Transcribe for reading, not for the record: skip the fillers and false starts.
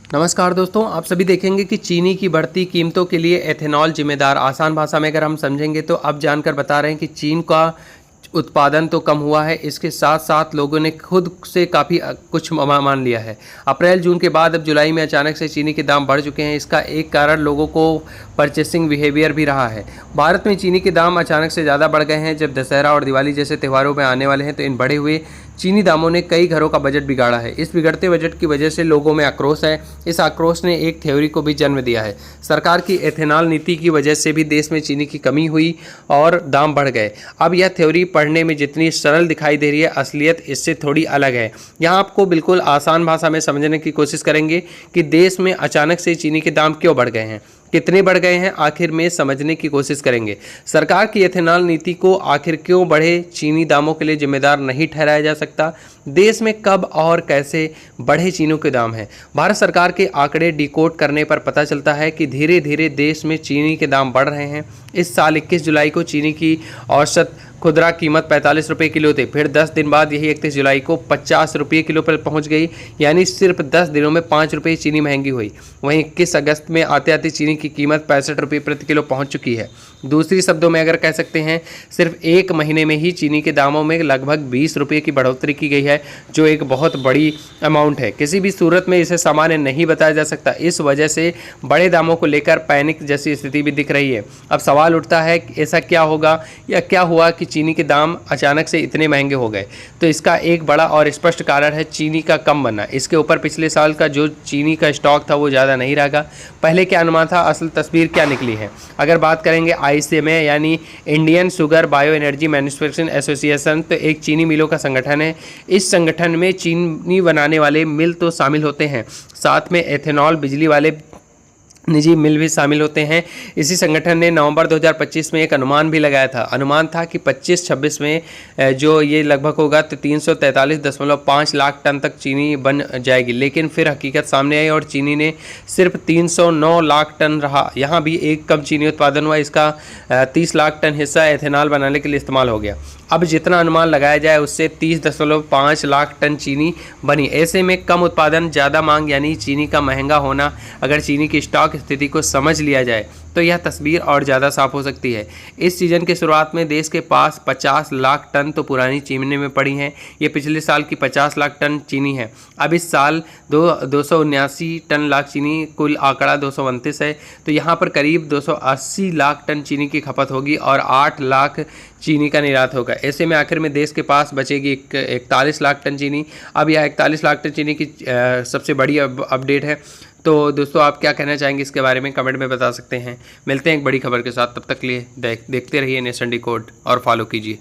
नमस्कार दोस्तों, आप सभी देखेंगे कि चीनी की बढ़ती कीमतों के लिए एथेनॉल जिम्मेदार। आसान भाषा में अगर हम समझेंगे तो अब जानकर बता रहे हैं कि चीन का उत्पादन तो कम हुआ है, इसके साथ साथ लोगों ने खुद से काफ़ी कुछ मान लिया है। अप्रैल जून के बाद अब जुलाई में अचानक से चीनी के दाम बढ़ चुके हैं। इसका एक कारण लोगों को परचेसिंग बिहेवियर भी रहा है। भारत में चीनी के दाम अचानक से ज़्यादा बढ़ गए हैं। जब दशहरा और दिवाली जैसे त्योहारों में आने वाले हैं तो इन बढ़े हुए चीनी दामों ने कई घरों का बजट बिगाड़ा है। इस बिगड़ते बजट की वजह से लोगों में आक्रोश है। इस आक्रोश ने एक थ्योरी को भी जन्म दिया है। सरकार की एथेनॉल नीति की वजह से भी देश में चीनी की कमी हुई और दाम बढ़ गए। अब यह थ्योरी पढ़ने में जितनी सरल दिखाई दे रही है, असलियत इससे थोड़ी अलग है। यहाँ आपको बिल्कुल आसान भाषा में समझने की कोशिश करेंगे कि देश में अचानक से चीनी के दाम क्यों बढ़ गए हैं, कितने बढ़ गए हैं, आखिर में समझने की कोशिश करेंगे। सरकार की एथेनॉल नीति को आखिर क्यों बढ़े चीनी दामों के लिए जिम्मेदार नहीं ठहराया जा सकता। देश में कब और कैसे बढ़े चीनी के दाम हैं। भारत सरकार के आंकड़े डिकोड करने पर पता चलता है कि धीरे धीरे देश में चीनी के दाम बढ़ रहे हैं। इस साल 21 जुलाई को चीनी की औसत खुदरा कीमत 45 रुपये किलो थी। फिर 10 दिन बाद यही 31 जुलाई को 50 रुपये किलो पर पहुंच गई, यानी सिर्फ 10 दिनों में 5 रुपये चीनी महंगी हुई। वहीं 21 अगस्त में आते आते चीनी की कीमत 65 रुपये प्रति किलो पहुंच चुकी है। दूसरी शब्दों में अगर कह सकते हैं, सिर्फ एक महीने में ही चीनी के दामों में लगभग 20 रुपये की बढ़ोतरी की गई है, जो एक बहुत बड़ी अमाउंट है। किसी भी सूरत में इसे सामान्य नहीं बताया जा सकता। इस वजह से बड़े दामों को लेकर पैनिक जैसी स्थिति भी दिख रही है। अब सवाल उठता है कि ऐसा क्या होगा या क्या हुआ कि चीनी के दाम अचानक से इतने महंगे हो गए। तो इसका एक बड़ा और स्पष्ट कारण है चीनी का कम बनना। इसके ऊपर पिछले साल का जो चीनी का स्टॉक था वो ज़्यादा नहीं रहा। पहले क्या अनुमान था, असल तस्वीर क्या निकली है। अगर बात करेंगे ICMA यानी Indian sugar bio energy manufacturing association, तो एक चीनी मिलों का संगठन है। इस संगठन में चीनी बनाने वाले मिल तो शामिल होते हैं, साथ में एथेनॉल बिजली वाले निजी मिल भी शामिल होते हैं। इसी संगठन ने नवंबर 2025 में एक अनुमान भी लगाया था। अनुमान था कि 25-26 में जो ये लगभग होगा तो 343.5 लाख टन तक चीनी बन जाएगी। लेकिन फिर हकीकत सामने आई और चीनी ने सिर्फ 309 लाख टन रहा। यहाँ भी एक कम चीनी उत्पादन हुआ। इसका 30 लाख टन हिस्सा एथेनॉल बनाने के लिए इस्तेमाल हो गया। अब जितना अनुमान लगाया जाए उससे 30.5 लाख टन चीनी बनी। ऐसे में कम उत्पादन ज़्यादा मांग यानी चीनी का महंगा होना। अगर चीनी की स्टॉक स्थिति को समझ लिया जाए तो यह तस्वीर और ज़्यादा साफ हो सकती है। इस सीजन के शुरुआत में देश के पास 50 लाख टन तो पुरानी चीनी में पड़ी हैं। ये पिछले साल की 50 लाख टन चीनी है। अब इस साल 279 टन लाख चीनी, कुल आंकड़ा 229 है। तो यहाँ पर करीब 280 लाख टन चीनी की खपत होगी और 8 लाख चीनी का निर्यात होगा। ऐसे में आखिर में देश के पास बचेगी 41 लाख टन चीनी। अब यह 41 लाख टन चीनी की सबसे बड़ी अपडेट है। तो दोस्तों, आप क्या कहना चाहेंगे इसके बारे में कमेंट में बता सकते हैं। मिलते हैं एक बड़ी खबर के साथ, तब तक के लिए देखते रहिए नेशन डिकोड और फॉलो कीजिए।